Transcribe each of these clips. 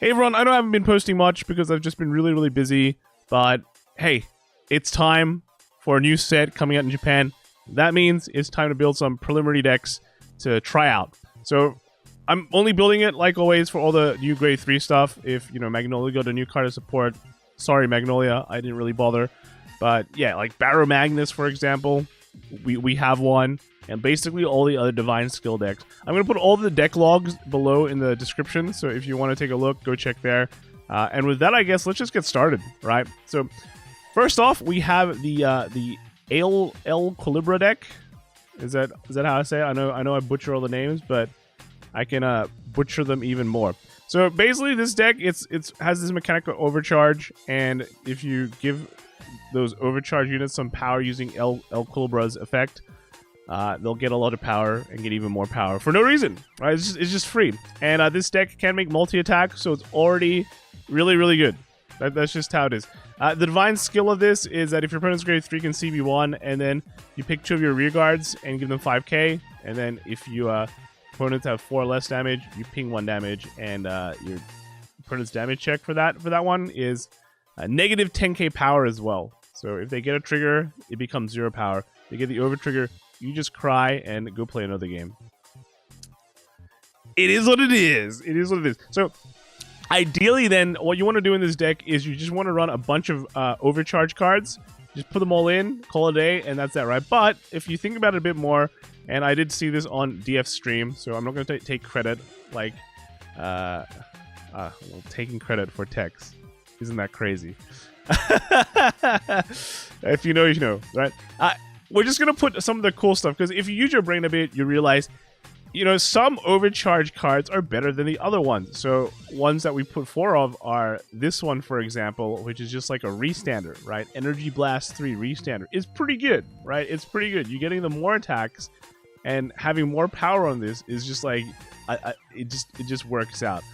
Hey everyone, I know I haven't been posting much because I've just been really busy, but hey, it's time for a new set coming out in Japan. That means it's time to build some preliminary decks to try out. So I'm only building it, like always, for all the new grade 3 stuff. If, Magnolia got a new card of support, sorry Magnolia, I didn't really bother. But yeah, like Barom Magnus, for example, we have one. And basically all the other Divine Skill decks. I'm going to put all the deck logs below in the description, so if you want to take a look, go check there. And with that, I guess, let's just get started, right? So, first off, we have the L Calibra deck. Is that how I say it? I know I butcher all the names, but I can butcher them even more. So basically, this deck has this mechanic of overcharge, and if you give those overcharge units some power using L Calibra's effect, they'll get a lot of power and get even more power for no reason, right? It's just free. And this deck can make multi-attack, so it's already really good. That's just how it is. The divine skill of this is that if your opponent's grade 3, you can CB1, and then you pick 2 of your rear guards and give them 5k, and then if you opponents have 4 less damage, you ping 1 damage, and your opponent's damage check for that one is negative 10k power as well. So if they get a trigger, it becomes 0 power. They get the over trigger, you just cry and go play another game. It is what it is. It is what it is. So, ideally then, what you want to do in this deck is you just want to run a bunch of overcharge cards. Just put them all in, call it a day, and that's that, right? But if you think about it a bit more, and I did see this on DF stream, so I'm not going to take credit, like, taking credit for text. Isn't that crazy? If you know, you know, right? We're just going to put some of the cool stuff, because if you use your brain a bit, you realize, some overcharge cards are better than the other ones. So, ones that we put 4 of are this one, for example, which is just like a restander, right? Energy Blast 3 restander. It's pretty good, right? It's pretty good. You're getting the more attacks, and having more power on this is just like, it just works out.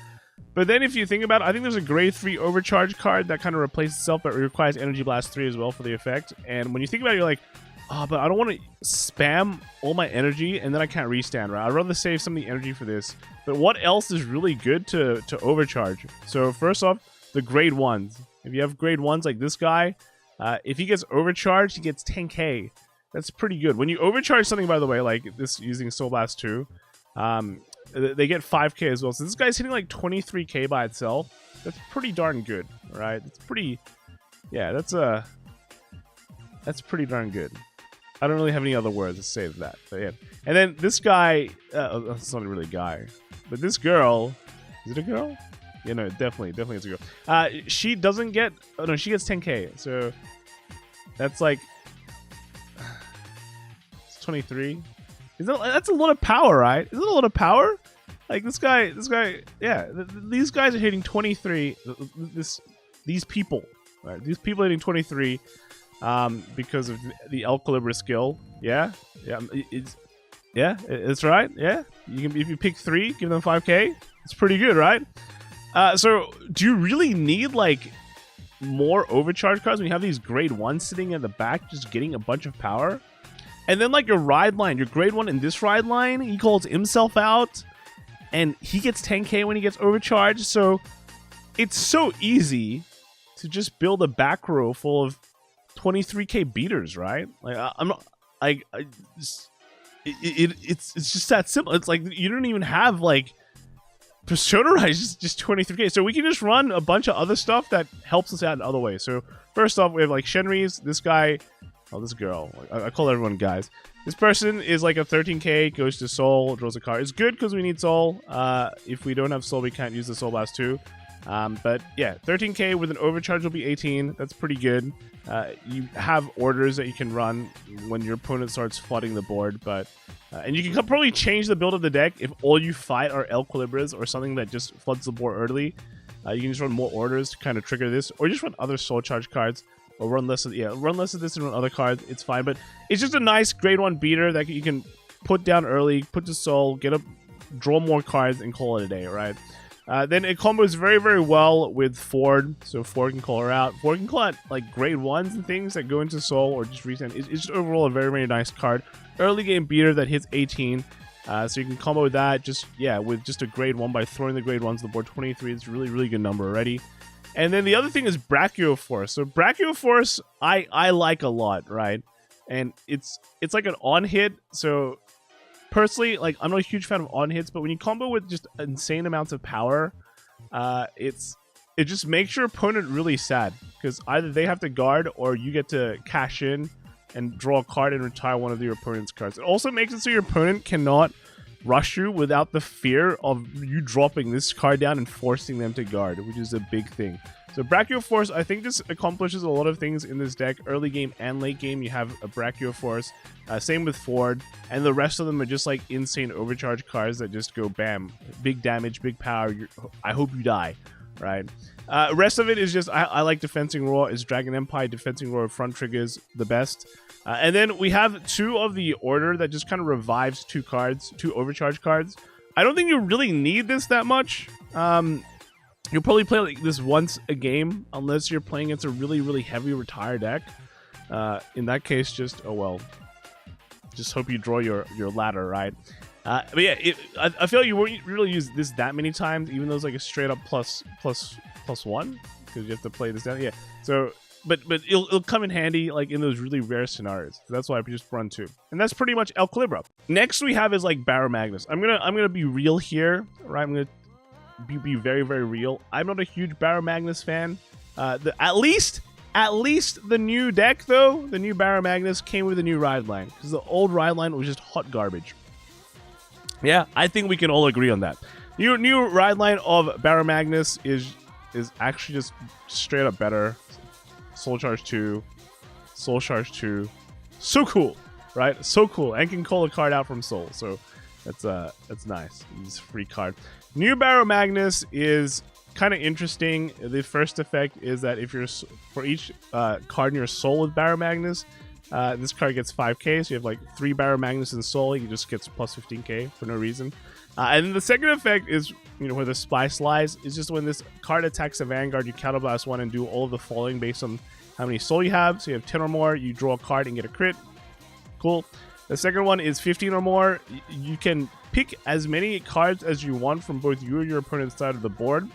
But then if you think about it, I think there's a grade 3 overcharge card that kind of replaces itself, but it requires Energy Blast 3 as well for the effect. And when you think about it, you're like, but I don't want to spam all my energy and then I can't restand, right? I'd rather save some of the energy for this. But what else is really good to overcharge? So first off, the grade 1s. If you have grade 1s like this guy, if he gets overcharged, he gets 10k. That's pretty good. When you overcharge something, by the way, like this using Soul Blast 2, they get 5k as well. So this guy's hitting like 23k by itself. That's pretty darn good, right? It's pretty, yeah, that's pretty darn good. I don't really have any other words to say to that, but yeah. And then this guy, it's not really a guy, but this girl, is it a girl? Yeah, no, definitely is a girl. She doesn't get, oh no, she gets 10k, so that's like, it's 23. That's a lot of power, right? Is it a lot of power? Like this guy, yeah, these guys are hitting 23, these people, right? These people are hitting 23, because of the L Calibra skill. Yeah, it's right. Yeah, you can, if you pick 3, give them 5k. It's pretty good, right? So do you really need like more overcharge cards when you have these grade 1s sitting in the back just getting a bunch of power? And then like your ride line, your grade 1 in this ride line, he calls himself out and he gets 10k when he gets overcharged. So it's so easy to just build a back row full of 23k beaters, right? Like I'm not, it's just that simple. It's like you don't even have like Persona Rise, just 23k. So we can just run a bunch of other stuff that helps us out in other ways. So first off, we have like Shenri's, this guy, this girl. I call everyone guys. This person is like a 13k, goes to Soul, draws a card. It's good because we need Soul. If we don't have Soul, we can't use the Soul Blast 2. But yeah, 13k with an overcharge will be 18. That's pretty good. You have orders that you can run when your opponent starts flooding the board, but and you can probably change the build of the deck if all you fight are L Calibras or something that just floods the board early. You can just run more orders to kind of trigger this, or just run other soul charge cards, or run less of this and run other cards. It's fine, but it's just a nice grade 1 beater that you can put down early, put to soul, draw more cards, and call it a day, right? Then it combos very well with Ford, so Ford can call her out. Ford can call out like grade 1s and things that go into Soul or just reset. It's just overall a very nice card. Early game beater that hits 18. So you can combo with that, with just a grade 1 by throwing the grade 1s to the board. 23 is a really, really good number already. And then the other thing is Brachioforce. So Brachioforce, I like a lot, right? And it's like an on-hit. So personally, like, I'm not a huge fan of on-hits, but when you combo with just insane amounts of power, it just makes your opponent really sad. Because either they have to guard or you get to cash in and draw a card and retire one of your opponent's cards. It also makes it so your opponent cannot rush you without the fear of you dropping this card down and forcing them to guard, which is a big thing. So Brachioforce, I think this accomplishes a lot of things in this deck. Early game and late game, you have a Brachioforce. Same with Ford. And the rest of them are just like insane overcharge cards that just go bam. Big damage, big power. I hope you die, right? Rest of it is just, I like Defensing Roar. Is Dragon Empire, Defensing Roar front triggers the best. And then we have 2 of the order that just kind of revives 2 cards, 2 overcharge cards. I don't think you really need this that much. You'll probably play like this once a game, unless you're playing against a really, really heavy retire deck. In that case, just, oh well. Just hope you draw your ladder, right? But yeah, I feel like you won't really use this that many times, even though it's like a straight up plus 1, because you have to play this down. Yeah, so... But it'll come in handy like in those really rare scenarios. So that's why I just run 2. And that's pretty much L Calibra. Next we have is like Barom Magnus. I'm gonna be real here, right? I'm gonna be very, very real. I'm not a huge Barom Magnus fan. At least the new deck though, the new Barom Magnus came with a new ride line, because the old ride line was just hot garbage. Yeah, I think we can all agree on that. New ride line of Barom Magnus is actually just straight up better. Soul Charge 2, Soul Charge 2, so cool, right? So cool, and can call a card out from Soul, so that's nice. It's a free card. New Barom Magnus is kind of interesting. The first effect is that if you're for each card in your Soul with Barom Magnus, this card gets 5k. So you have like 3 Barom Magnus in Soul, he just gets plus 15k for no reason. And then the second effect is, where the Spice lies, is just when this card attacks a Vanguard, you counterblast 1 and do all of the following based on how many soul you have. So you have 10 or more, you draw a card and get a crit. Cool. The second one is 15 or more. You can pick as many cards as you want from both you or your opponent's side of the board,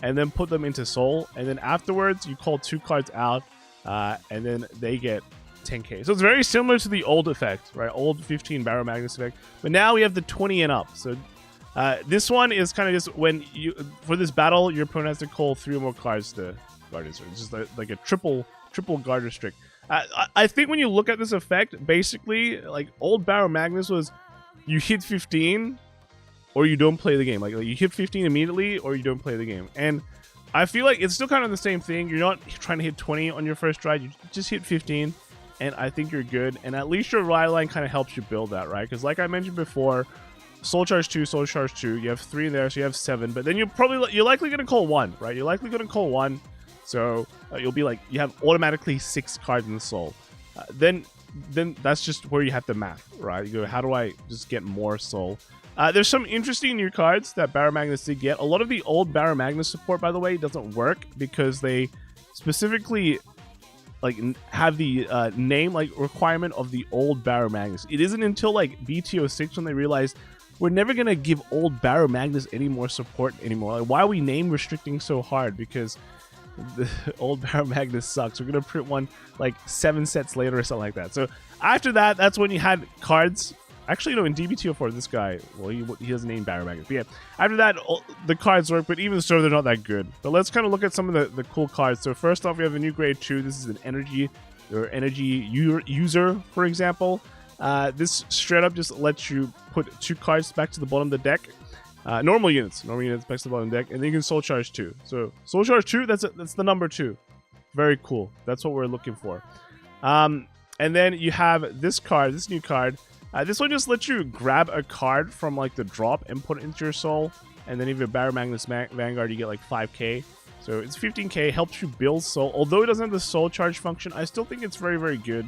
and then put them into soul. And then afterwards, you call 2 cards out, and then they get 10k. So it's very similar to the old effect, right? Old 15 Barom Magnus effect. But now we have the 20 and up. So this one is kind of just when for this battle, your opponent has to call 3 or more cards to guard it. So it's just like a triple guard restrict. I think when you look at this effect, basically, like old Barom Magnus was you hit 15 or you don't play the game. Like you hit 15 immediately or you don't play the game. And I feel like it's still kind of the same thing. You're not trying to hit 20 on your first stride. You just hit 15. And I think you're good. And at least your ride line kind of helps you build that, right? Because like I mentioned before, Soul Charge 2, Soul Charge 2, you have 3 in there, so you have 7. But then you're likely going to call 1, right? You're likely going to call 1. So you'll be like, you have automatically 6 cards in the Soul. Then that's just where you have to math, right? You go, how do I just get more Soul? There's some interesting new cards that Barom Magnus did get. A lot of the old Barom Magnus support, by the way, doesn't work because they specifically like have the name like requirement of the old Barom Magnus. It isn't until like BT06 when they realized we're never gonna give old Barom Magnus any more support anymore. Like, why are we name restricting so hard? Because the old Barom Magnus sucks. We're gonna print one like 7 sets later or something like that. So after that, that's when you had cards. Actually, no, in DZ-BT04, this guy, well, he doesn't name Barom Magnus. But yeah, after that, the cards work, but even so, they're not that good. But let's kind of look at some of the cool cards. So first off, we have a new grade 2. This is an energy user, for example. This straight up just lets you put 2 cards back to the bottom of the deck. Normal units back to the bottom of the deck, and then you can Soul Charge 2. So Soul Charge 2, that's the number 2. Very cool. That's what we're looking for. And then you have this card, this new card. This one just lets you grab a card from like the drop and put it into your soul. And then if you're Barom Magnus Vanguard, you get like 5k. So it's 15k, helps you build soul. Although it doesn't have the soul charge function, I still think it's very, very good.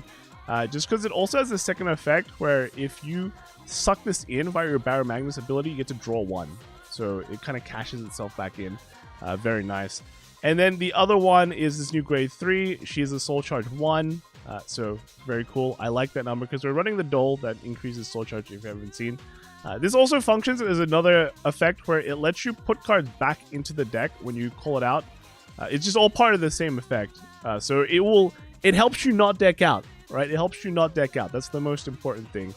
Just because it also has the second effect where if you suck this in via your Barom Magnus ability, you get to draw 1. So it kind of cashes itself back in. Very nice. And then the other one is this new grade 3. She is a soul charge 1. So very cool. I like that number because we're running the Dole that increases soul charge if you haven't seen. This also functions as another effect where it lets you put cards back into the deck when you call it out. It's just all part of the same effect. So it helps you not deck out, right? It helps you not deck out. That's the most important thing.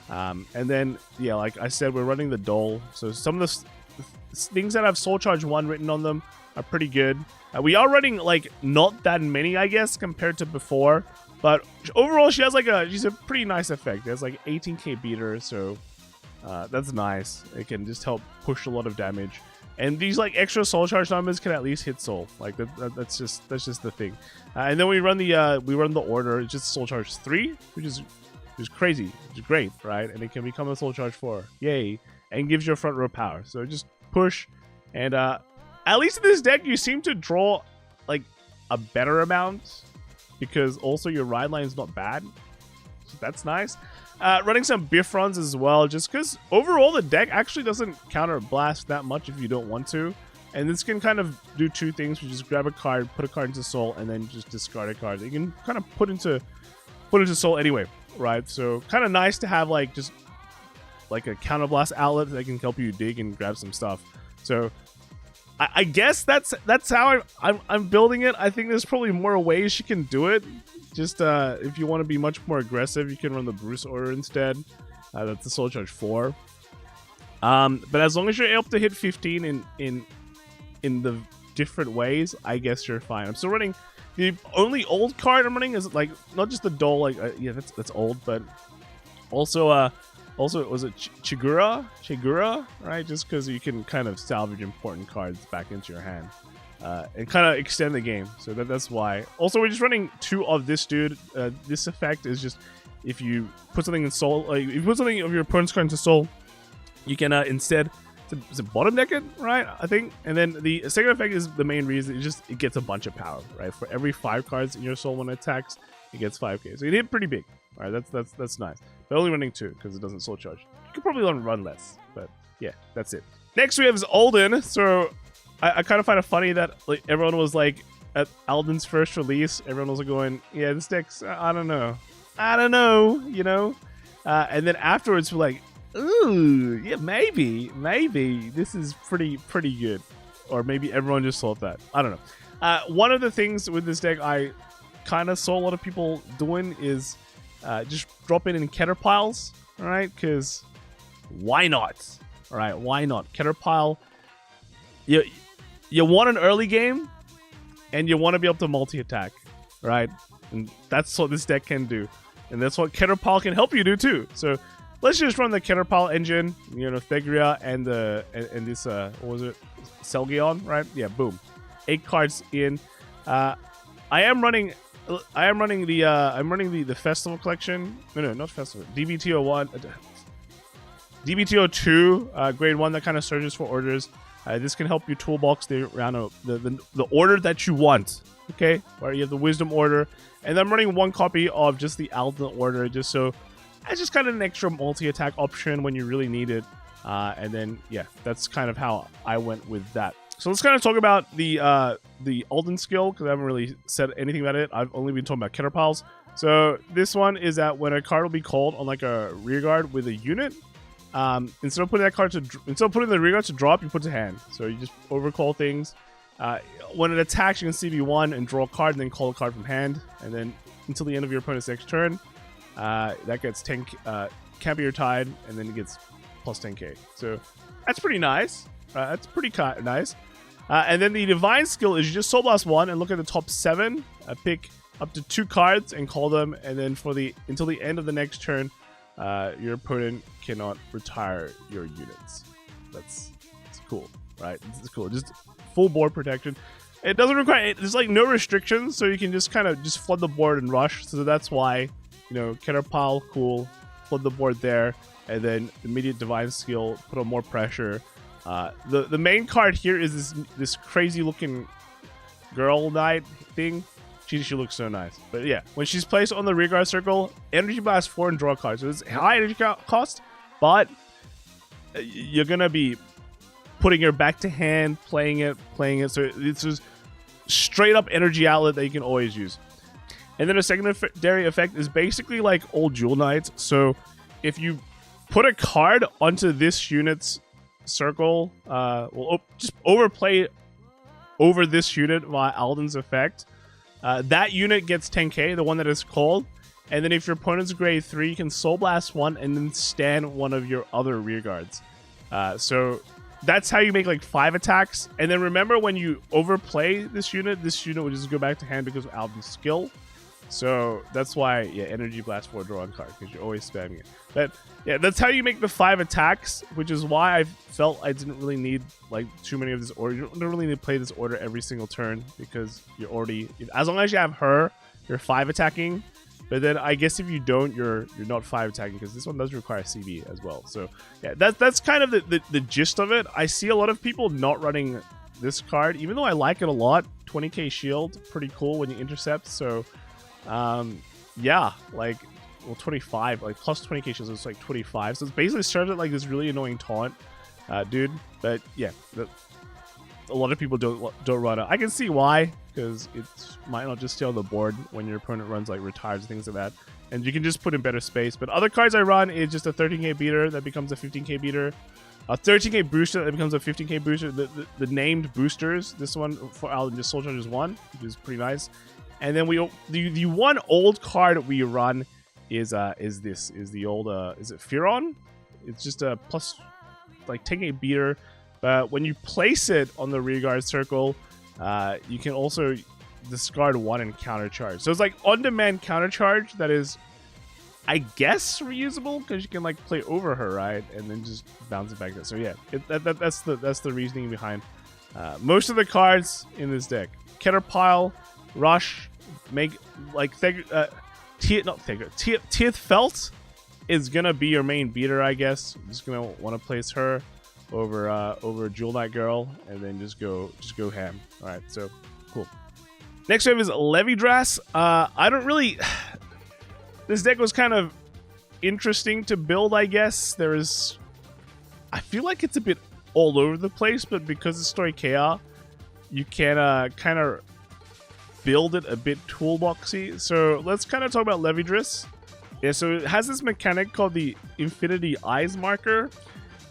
And then, yeah, like I said, we're running the Dole. So some of the things that have Soul Charge 1 written on them are pretty good. We are running, like, not that many, I guess, compared to before. But overall, she's a pretty nice effect. There's like 18k beater, so that's nice. It can just help push a lot of damage. And these like extra Soul Charge numbers can at least hit Soul. Like that's just the thing. And then we run the order. It's just Soul Charge 3, which is crazy, which is great, right? And it can become a Soul Charge 4, yay! And gives your front row power. So just push, and at least in this deck, you seem to draw like a better amount because also your ride line is not bad. So that's nice. Running some Biff runs as well, just because overall the deck actually doesn't counter blast that much if you don't want to. And this can kind of do two things. You just grab a card, put a card into Soul, and then just discard a card. You can kind of put into Soul anyway, right? So kind of nice to have like just like a counter blast outlet that can help you dig and grab some stuff. So I guess that's how I'm building it. I think there's probably more ways you can do it. Just if you want to be much more aggressive, you can run the Bruce order instead. That's the Soul Charge 4. But as long as you're able to hit 15 in the different ways, I guess you're fine. I'm still running. The only old card I'm running is like not just the Dole, like yeah, that's old, but also was it Chigura, right? Just because you can kind of salvage important cards back into your hand. And kind of extend the game, so that's why. Also, we're just running 2 of this dude. This effect is just if you put something in Soul, if you put something of your opponent's card into Soul, you can instead is it bottom deck it, right? I think. And then the second effect is the main reason. It gets a bunch of power, right? For every 5 cards in your Soul when it attacks, it gets 5k. So it hit pretty big, right? That's nice. But only running 2 because it doesn't Soul Charge. You could probably run less, but yeah, that's it. Next we have is Alden. So I kind of find it funny that like everyone was like at Alden's first release, everyone was like going, yeah, this deck's I don't know, you know. And then afterwards we're like, ooh, yeah, maybe this is pretty good, or maybe everyone just thought that. I don't know. One of the things with this deck I kind of saw a lot of people doing is just dropping in Caterpiles, all right? Because why not? All right, why not? Caterpile. You want an early game, and you want to be able to multi-attack, right? And that's what this deck can do. And that's what Caterpillar can help you do too. So let's just run the Caterpillar engine, you know, Thegria and this what was it? Selgion, right? Yeah, boom. 8 cards in. I'm running the festival collection. No, not festival. DZ-BT01. DZ-BT02, grade 1 that kind of surges for orders. This can help you toolbox the order that you want. Okay, where you have the Wisdom order, and I'm running 1 copy of just the Alden order, just so it's just kind of an extra multi-attack option when you really need it. And then yeah, that's kind of how I went with that. So let's kind of talk about the Alden skill, because I haven't really said anything about it. I've only been talking about Caterpiles. So this one is that when a card will be called on like a rear guard with a unit, instead of putting the rear guard to drop, you put to hand. So you just overcall things. When it attacks, you can CV1 and draw a card, and then call a card from hand, and then until the end of your opponent's next turn, that gets 10 can't be your tide, and then it gets plus 10k. So that's pretty nice. That's pretty nice. And then the Divine skill is you just Soul Blast 1 and look at the top 7, pick up to 2 cards and call them, and then until the end of the next turn, your opponent cannot retire your units. It's cool, right? It's cool. Just full board protection. It doesn't require. There's like no restrictions, so you can just kind of just flood the board and rush. So that's why, you know, Caterpillar, cool, flood the board there, and then immediate Divine skill, put on more pressure. The main card here is this crazy looking girl knight thing. She looks so nice. But yeah, when she's placed on the rear guard circle, energy blast 4 and draw a card. So it's high energy cost, but you're gonna be putting her back to hand, playing it. So it's just straight up energy outlet that you can always use. And then a secondary effect is basically like old Jewel Knights. So if you put a card onto this unit's circle, just overplay over this unit via Alden's effect. That unit gets 10k, the one that is called. And then if your opponent's grade 3, you can Soul Blast one and then stand one of your other rear guards. So that's how you make like 5 attacks. And then remember, when you overplay this unit will just go back to hand because of Alden's skill. So that's why, yeah, Energy Blast for a draw on card, because you're always spamming it. But yeah, that's how you make the 5 attacks, which is why I felt I didn't really need like too many of this order. You don't really need to play this order every single turn, because you're already, as long as you have her, you're 5 attacking. But then I guess if you don't, you're not 5 attacking, because this one does require CB as well. So yeah, that's kind of the gist of it. I see a lot of people not running this card, even though I like it a lot. 20k shield, pretty cool when you intercept. So yeah, like, well, 25, like plus 20k shield, so it's like 25. So it's basically started like this really annoying taunt, dude. But yeah, a lot of people don't run it. I can see why, because it might not just stay on the board when your opponent runs like retires and things like that, and you can just put in better space. But other cards I run is just a 13k beater that becomes a 15k beater, a 13k booster that becomes a 15k booster. The named boosters, this one for Alden just Soul Charges 1, which is pretty nice. And then the one old card we run is the old is it Fearon? It's just a plus like 10k beater. But when you place it on the rearguard circle, you can also discard 1 and countercharge. So it's like on-demand countercharge that is, I guess, reusable, because you can like play over her, right, and then just bounce it back there. So yeah, that's the reasoning behind most of the cards in this deck. Caterpile, Rush, make like Teeth Felt is gonna be your main beater, I guess. I'm just gonna want to place her over Jewel Knight Girl, and then just go ham. All right, so cool. Next wave is Levidras. I don't really. This deck was kind of interesting to build, I guess. I feel like it's a bit all over the place, but because it's Stoicheia, you can kind of build it a bit toolboxy. So let's kind of talk about Levidras. Yeah, so it has this mechanic called the Infinity Eyes marker.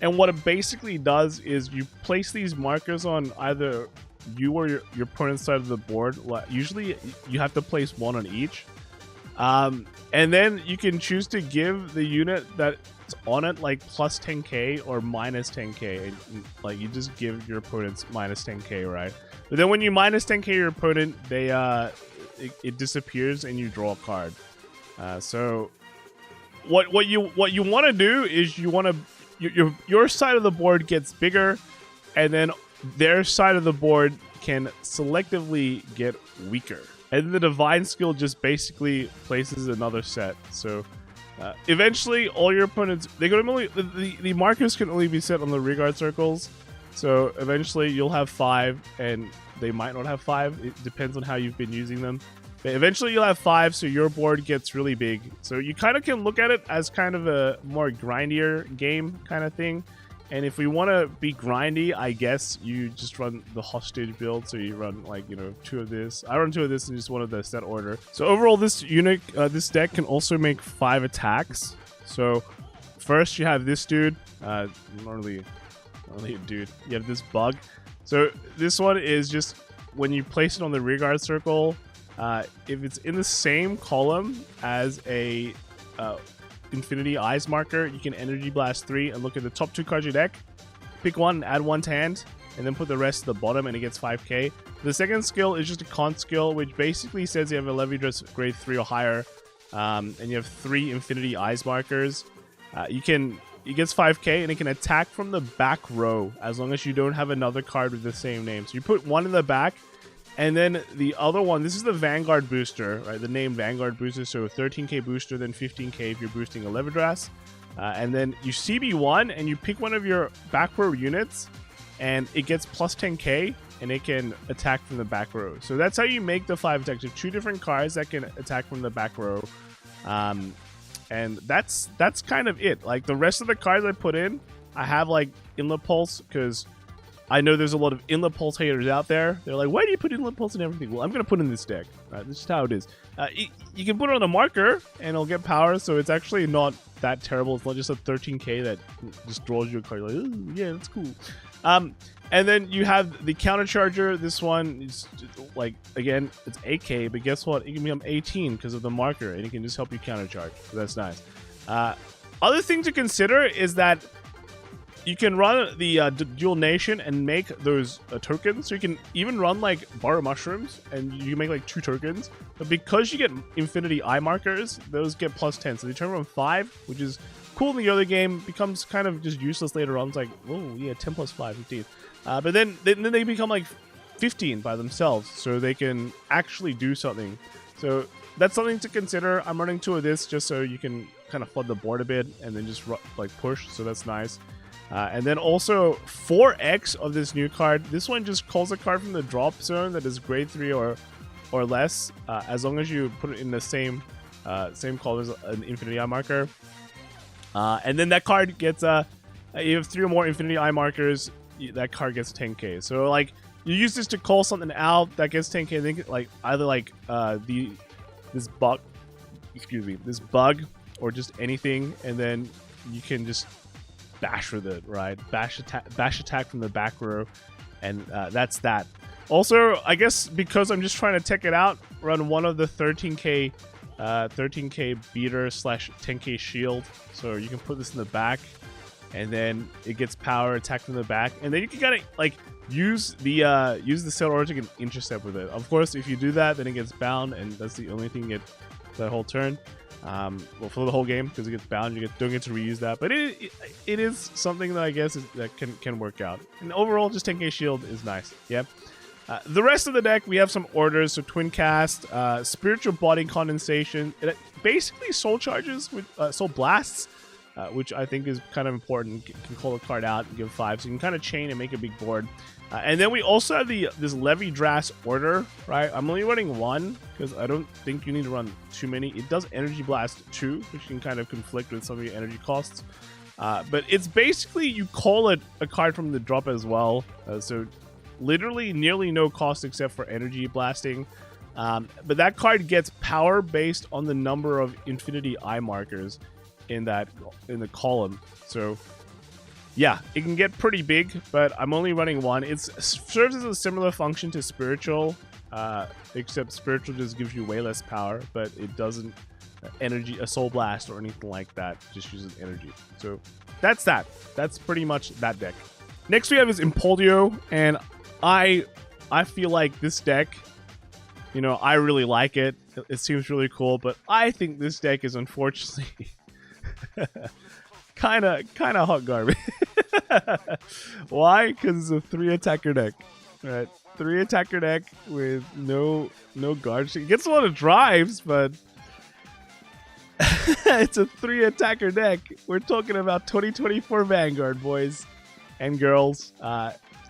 And what it basically does is you place these markers on either you or your opponent's side of the board. Usually you have to place 1 on each. And then you can choose to give the unit that's on it like plus 10k or minus 10k. And, like, you just give your opponents minus 10k, right? But then when you minus 10k your opponent, it disappears and you draw a card. So what you want to do is you want to your side of the board gets bigger, and then their side of the board can selectively get weaker. And the Divine skill just basically places another set. So eventually, all your opponents, the markers can only be set on the rearguard circles. So eventually, you'll have 5, and they might not have 5. It depends on how you've been using them. But eventually, you'll have 5, so your board gets really big. So you kind of can look at it as kind of a more grindier game kind of thing. And if we want to be grindy, I guess you just run the hostage build. So you run, like, 2 of this. I run 2 of this and just 1 of the set order. So overall, this deck can also make 5 attacks. So first, you have this dude. Not really a dude. You have this bug. So this one is just when you place it on the rearguard circle. If it's in the same column as a Infinity Eyes marker, you can Energy Blast 3 and look at the top 2 cards of your deck, pick 1 and add 1 to hand, and then put the rest at the bottom, and it gets 5k. The second skill is just a con skill, which basically says you have a Levidras grade 3 or higher, and you have 3 Infinity Eyes markers. It gets 5k, and it can attack from the back row as long as you don't have another card with the same name. So you put 1 in the back, and then the other one, this is the Vanguard booster, right? The name Vanguard booster, so 13k booster, then 15k if you're boosting a Levidras. And then you CB1, and you pick one of your back row units, and it gets plus 10k, and it can attack from the back row. So that's how you make the 5 attacks. You have 2 different cards that can attack from the back row. And that's kind of it. Like, the rest of the cards I put in, I have, like, Inlet Pulse, because I know there's a lot of inlet pulsators out there. They're like, why do you put inlet pulse in everything? Well, I'm going to put in this deck. Right, this is how it is. You can put it on a marker and it'll get power, so it's actually not that terrible. It's not just a 13k that just draws you a card. You're like, oh, yeah, that's cool. And then you have the counter charger. This one is like, again, it's 8k, but guess what? It can become 18 because of the marker, and it can just help you counter charge. So that's nice. Other thing to consider is that you can run the Dual Nation and make those tokens. So you can even run like Barom Mushrooms and you make like 2 tokens. But because you get Infinity Eye markers, those get +10. So they turn from 5, which is cool in the early game, becomes kind of just useless later on. It's like, oh yeah, 10 + 5, 15. But then they become like 15 by themselves. So they can actually do something. So that's something to consider. I'm running 2 of this just so you can kind of flood the board a bit and then just like push. So that's nice. And then also 4x of this new card. This one just calls a card from the drop zone that is grade 3 or less, as long as you put it in the same color as an Infinity Eye marker. And then that card gets you have 3 or more Infinity Eye markers. That card gets 10k. So like you use this to call something out that gets 10k. I think like either like this bug, or just anything, and then you can just bash with it, right? Bash attack from the back row, and that's that. Also, I guess because I'm just trying to tech it out, run one of the 13k beater / 10k shield. So you can put this in the back, and then it gets power attack from the back, and then you can kind of like use the set order to get intercept with it. Of course, if you do that, then it gets bound, and that's the only thing you get that whole turn. Well, for the whole game, because it gets bound, you don't get to reuse that. But it is something that I guess that can work out. And overall, just 10k shield is nice. Yeah. The rest of the deck, we have some orders. So Twin Cast, Spiritual Body Condensation, basically Soul Charges with Soul Blasts, which I think is kind of important. You can call a card out and give 5, so you can kind of chain and make a big board. And then we also have this Levy Drast order, right? I'm only running 1 because I don't think you need to run too many. It does Energy Blast 2, which can kind of conflict with some of your energy costs. But it's basically, you call it a card from the drop as well. So literally nearly no cost except for energy blasting. But that card gets power based on the number of Infinity Eye markers in the column. So yeah, it can get pretty big, but I'm only running 1. It serves as a similar function to Spiritual, except Spiritual just gives you way less power, but it doesn't a Soul Blast or anything like that. It just uses energy. So that's that. That's pretty much that deck. Next we have is Impio, and I feel like this deck, you know, I really like it. It seems really cool, but I think this deck is unfortunately kind of hot garbage. Why? Because it's a 3 attacker deck, right? 3 attacker deck with no guard. It gets a lot of drives, but it's a 3 attacker deck. We're talking about 2024 Vanguard, boys and girls.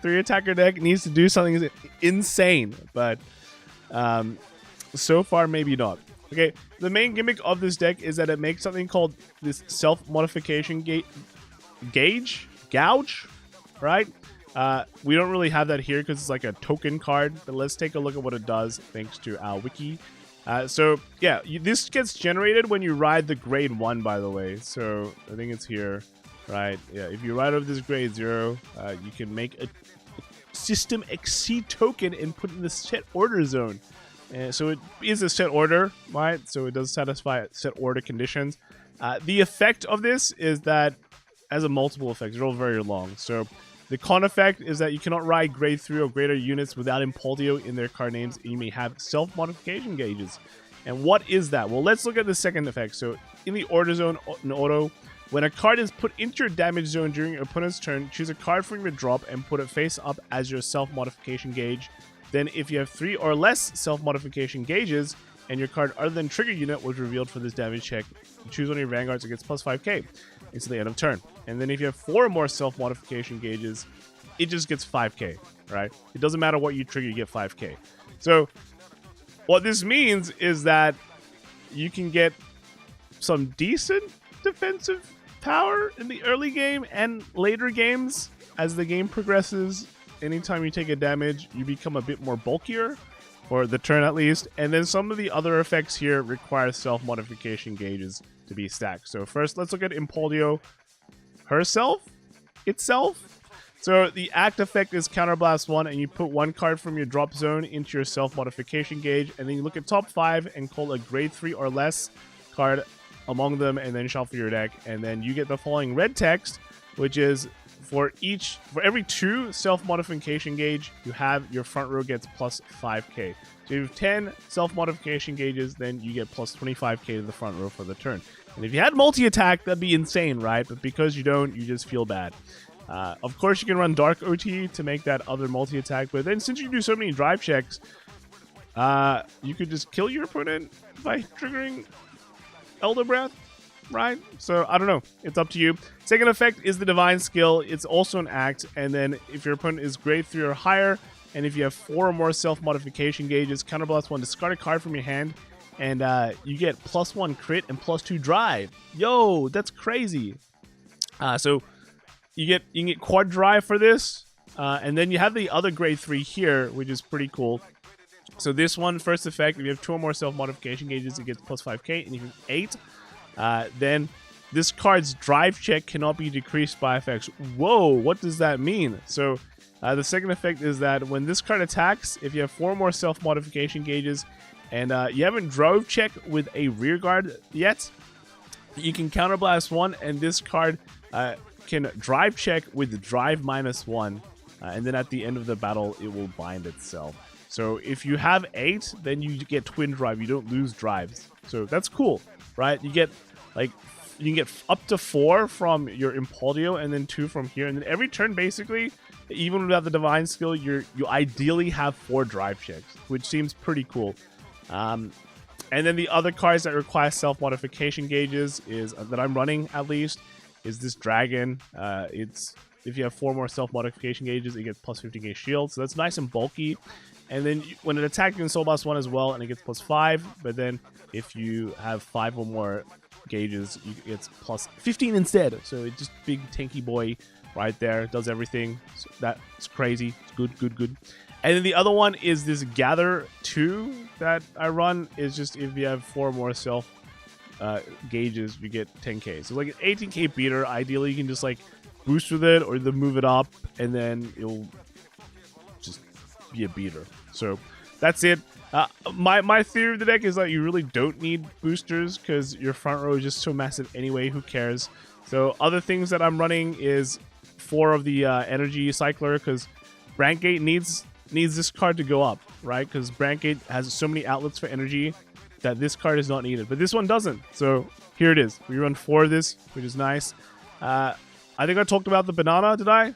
3 attacker deck needs to do something insane, but so far maybe not. Okay, the main gimmick of this deck is that it makes something called this self-modification gauge, right? We don't really have that here because it's like a token card, but let's take a look at what it does thanks to our wiki. So yeah, this gets generated when you ride the grade 1, by the way. So I think it's here, right? Yeah, if you ride over this grade 0, you can make a System Exceed token and put it in the set order zone. So it is a set order, right? So it does satisfy set order conditions. The effect of this is that it has a multiple effects. They're all very long. So the con effect is that you cannot ride grade 3 or greater units without Impio in their card names, and you may have self-modification gauges. And what is that? Well, let's look at the second effect. So in the order zone in auto, when a card is put into your damage zone during your opponent's turn, choose a card from your drop and put it face up as your self-modification gauge. Then if you have 3 or less self-modification gauges, and your card other than trigger unit was revealed for this damage check, you choose one of your vanguards, it gets plus 5k until the end of turn. And then if you have 4 or more self-modification gauges, it just gets 5k, right? It doesn't matter what you trigger, you get 5k. So what this means is that you can get some decent defensive power in the early game and later games as the game progresses anytime you take a damage, you become a bit more bulkier, for the turn at least. And then some of the other effects here require self-modification gauges to be stacked. So first, let's look at Impio itself. So the act effect is Counterblast 1, and you put one card from your drop zone into your self-modification gauge, and then you look at top 5 and call a grade 3 or less card among them, and then shuffle your deck, and then you get the following red text, which is for every 2 self-modification gauge you have, your front row gets plus 5k. So you have 10 self-modification gauges, then you get plus 25k to the front row for the turn. And if you had multi-attack, that'd be insane, right? But because you don't, you just feel bad. Of course, you can run Dark OT to make that other multi-attack, but then since you do so many drive checks, you could just kill your opponent by triggering Elder Breath, right? So, I don't know. It's up to you. Second effect is the Divine Skill. It's also an act, and then if your opponent is grade 3 or higher, and if you have 4 or more self-modification gauges, Counterblast 1, discard a card from your hand, and you get +1 crit and +2 drive. Yo, that's crazy. So you can get quad drive for this, and then you have the other grade 3 here, which is pretty cool. So this one, first effect, if you have 2 or more self-modification gauges, it gets +5k, and if you have 8, then this card's drive check cannot be decreased by effects. Whoa, what does that mean? So the second effect is that when this card attacks, if you have 4 or more self-modification gauges, and you haven't drove check with a rear guard yet, you can Counterblast 1, and this card can drive check with drive -1, and then at the end of the battle, it will bind itself. So if you have 8, then you get twin drive. You don't lose drives. So that's cool, right? You get you can get up to 4 from your Impio, and then 2 from here, and then every turn basically, even without the Divine Skill, you ideally have 4 drive checks, which seems pretty cool. And then the other cards that require self-modification gauges is that I'm running at least is this Dragon. It's if you have 4 more self-modification gauges, it gets +50k shield, so that's nice and bulky. And then when it attacks, you can Soul Blast 1 as well, and it gets +5. But then if you have 5 or more gauges, it gets +15 instead. So it's just big tanky boy right there, does everything. So that's crazy. It's good. And then the other one is this Gather 2 that I run. Is just if you have 4 more self gauges, you get 10k. So like an 18k beater. Ideally, you can just like boost with it or move it up, and then it'll just be a beater. So that's it. My theory of the deck is that you really don't need boosters because your front row is just so massive anyway. Who cares? So other things that I'm running is 4 of the energy cycler, because Brandgate needs this card to go up, right? Because Brandgate has so many outlets for energy that this card is not needed, but this one doesn't. So here it is. We run 4 of this, which is nice. I think I talked about the banana, did I?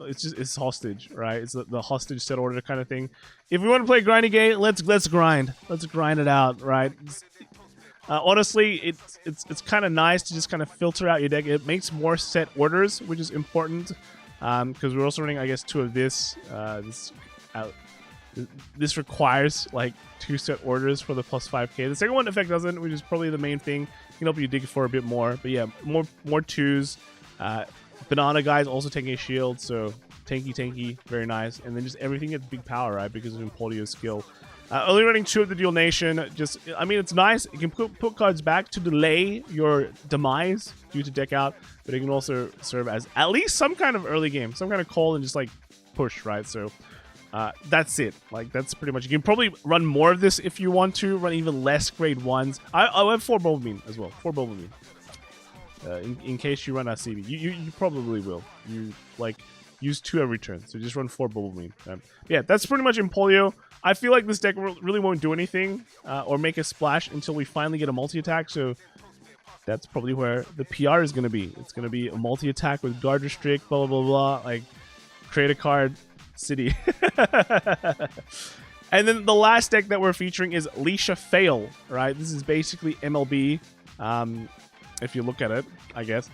It's hostage, right? It's the hostage set order kind of thing. If we want to play grindy game, let's grind. Let's grind it out, right? Honestly, it's kind of nice to just kind of filter out your deck. It makes more set orders, which is important, because we're also running, I guess, 2 of this. This requires like 2 set orders for the +5k. The second one effect doesn't, which is probably the main thing. Can help you dig for a bit more, but yeah, more 2s. Banana guys also taking a shield, so tanky, very nice. And then just everything gets big power, right? Because of Impio's skill. Only running 2 of the Dual Nation. I mean, it's nice. You can put cards back to delay your demise due to deck out, but it can also serve as at least some kind of early game, some kind of call and just like push, right? So that's it. Like that's pretty much. You can probably run more of this if you want to. Run even less grade 1s. I'll have 4 Bulbabeam as well. 4 Bulbabeam. In case you run a CB, you probably will. You like use 2 every turn, so just run 4 Bulbabeam. Yeah, that's pretty much Impio. I feel like this deck really won't do anything or make a splash until we finally get a multi-attack. So that's probably where the PR is going to be. It's going to be a multi-attack with guard restrict, blah blah blah. Like create a card, city. And then the last deck that we're featuring is Leisha Fail. Right, this is basically MLB. If you look at it, I guess.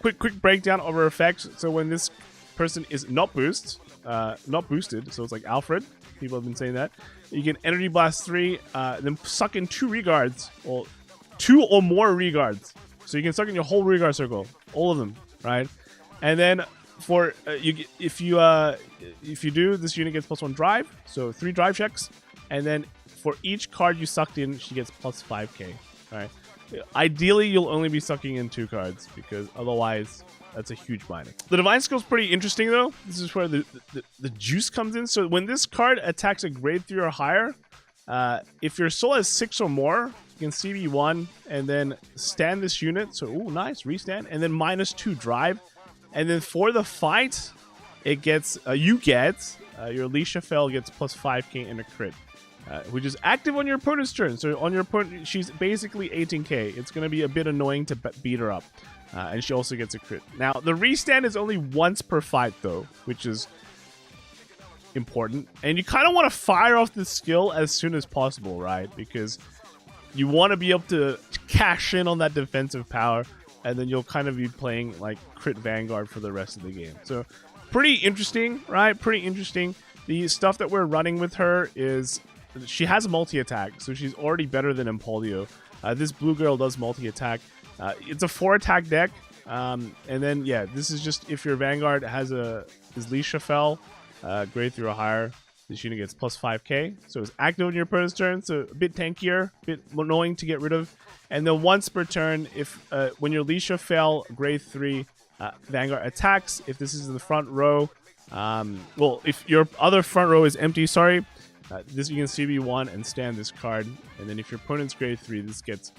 Quick breakdown of her effects. So when this person is not boosted, so it's like Alfred. People have been saying that. You can Energy Blast 3, then suck in 2 regards, or 2 or more regards. So you can suck in your whole regard circle, all of them, right? And then for if you do, this unit gets +1 drive, so 3 drive checks, and then for each card you sucked in, she gets plus 5k. All right. Ideally, you'll only be sucking in 2 cards because otherwise, that's a huge minus. The Divine Skill is pretty interesting though. This is where the juice comes in. So when this card attacks a grade 3 or higher, if your soul has 6 or more, you can CB1 and then stand this unit. So, ooh, nice, restand, and then -2 drive. And then for the fight, it gets your Alencia Fell gets plus 5k in a crit, which is active on your opponent's turn. So on your opponent, she's basically 18k. It's going to be a bit annoying to beat her up. And she also gets a crit. Now, the restand is only once per fight, though, which is important. And you kind of want to fire off this skill as soon as possible, right? Because you want to be able to cash in on that defensive power, and then you'll kind of be playing like crit Vanguard for the rest of the game. So pretty interesting, right? Pretty interesting. The stuff that we're running with her is she has multi-attack, so she's already better than Empoleon. This blue girl does multi-attack. It's a 4-attack deck, and then yeah, this is just if your Vanguard has is Alencia Fell, grade 3 or higher, this unit gets plus 5k. So it's active on your opponent's turn, so a bit tankier, a bit annoying to get rid of. And then once per turn, if when your Alencia Fell grade 3 Vanguard attacks, if this is in the front row, well, if your other front row is empty, sorry, this you can CB1 and stand this card, and then if your opponent's grade 3, this gets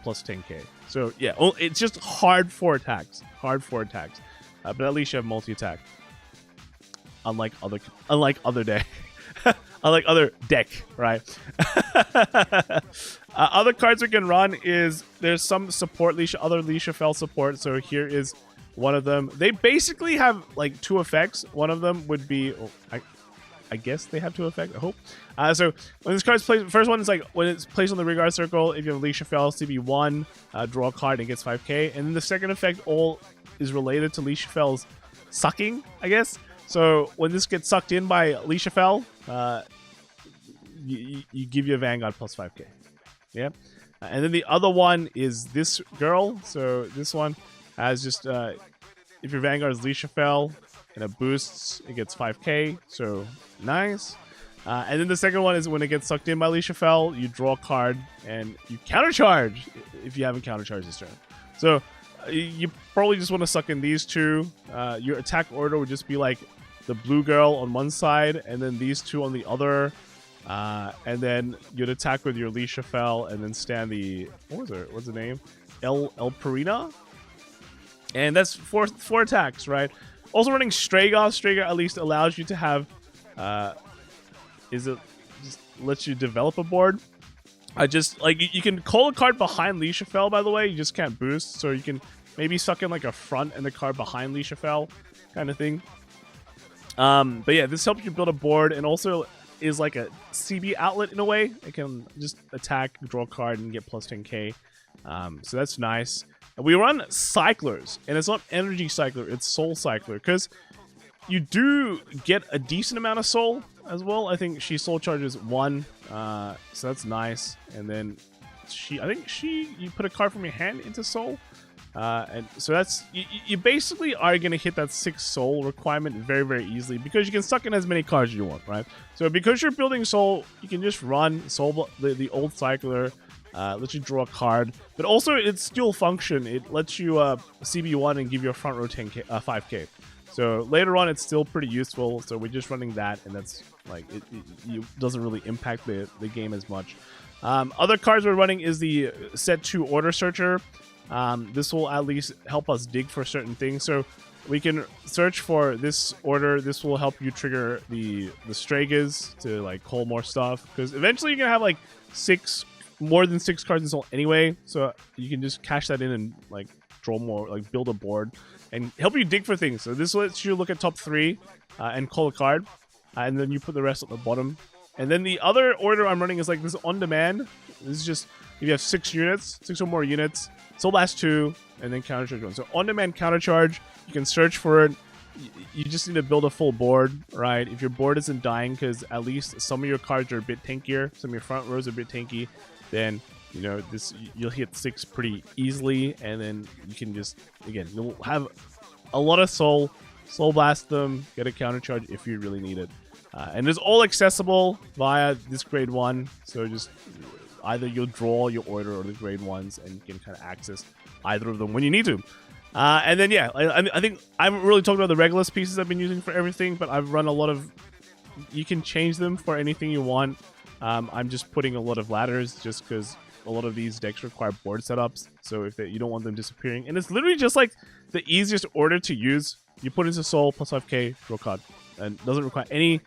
plus 10k. So yeah, it's just hard 4 attacks, but at least you have multi-attack. Unlike other deck, unlike other deck, right? Other cards we can run is there's some support other Alencia Fell support. So here is one of them. They basically have like 2 effects. One of them would be, I guess they have 2 effects. I hope. So when this card's placed, first one is like when it's placed on the regard circle. If you have Alencia Fell, CB1, draw a card and it gets 5k. And then the second effect all is related to Alencia Fell's sucking, I guess. So when this gets sucked in by Alencia Fell, you give your Vanguard plus 5k. Yeah. And then the other one is this girl. So this one has just, if your Vanguard is Alencia Fell and it boosts, it gets 5k. So nice. And then the second one is when it gets sucked in by Alencia Fell, you draw a card and you countercharge if you haven't countercharged this turn. So you probably just want to suck in these 2. Your attack order would just be like the blue girl on one side, and then these 2 on the other, and then you'd attack with your Alencia Fell, and then stand the what's the name? L Calibra, and that's 4 attacks, right? Also running Stragoth. Stragoth at least allows you to have, just lets you develop a board. Just like you can call a card behind Alencia Fell, by the way, you just can't boost, so you can maybe suck in like a front and the card behind Alencia Fell kind of thing. But yeah, this helps you build a board and also is like a CB outlet in a way. It can just attack, draw a card, and get plus 10k. So that's nice. And we run Cyclers, and it's not Energy Cycler, it's Soul Cycler, because you do get a decent amount of Soul as well. I think she Soul charges 1, so that's nice. And then you put a card from your hand into Soul. And so that's you basically are going to hit that 6 soul requirement very, very easily because you can suck in as many cards as you want, right? So because you're building soul, you can just run soul, the old cycler, lets you draw a card, but also its dual function. It lets you CB1 and give your front row 10k, 5k. So later on, it's still pretty useful. So we're just running that, and that's like it doesn't really impact the game as much. Other cards we're running is the set 2 order searcher. This will at least help us dig for certain things. So we can search for this order. This will help you trigger the Stragas to like call more stuff, because eventually you're gonna have like more than 6 cards in soul anyway. So you can just cash that in and like draw more, like build a board and help you dig for things. So this lets you look at top 3 and call a card, and then you put the rest at the bottom. And then the other order I'm running is like this on demand. This is just if you have 6 units, 6 or more units, soul blast 2, and then countercharge 1. So on demand countercharge, you can search for it. You just need to build a full board, right? If your board isn't dying because at least some of your cards are a bit tankier, some of your front rows are a bit tanky, then you know you'll hit 6 pretty easily, and then you can just, again, you'll have a lot of soul Soul Blast them, get a counter charge if you really need it. And it's all accessible via this grade 1, so just either you'll draw your order or the grade 1s, and you can kind of access either of them when you need to. And then, yeah, I think I haven't really talked about the Regulus pieces I've been using for everything, but I've run a lot of... You can change them for anything you want. I'm just putting a lot of ladders just because a lot of these decks require board setups, so if you don't want them disappearing. And it's literally just like the easiest order to use. You put into Soul, plus 5k, draw card. And doesn't require any...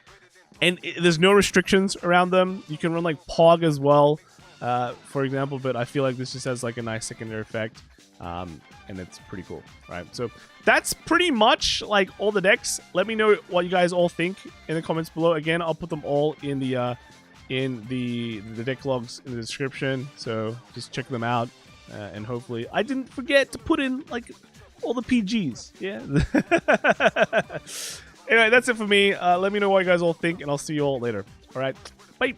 And there's no restrictions around them. You can run like Pog as well, for example, but I feel like this just has like a nice secondary effect. And it's pretty cool, right? So that's pretty much like all the decks. Let me know what you guys all think in the comments below. Again, I'll put them all in the deck logs in the description. So just check them out, and hopefully I didn't forget to put in like all the PGs. Yeah. Anyway, that's it for me. Let me know what you guys all think, and I'll see you all later. All right, bye.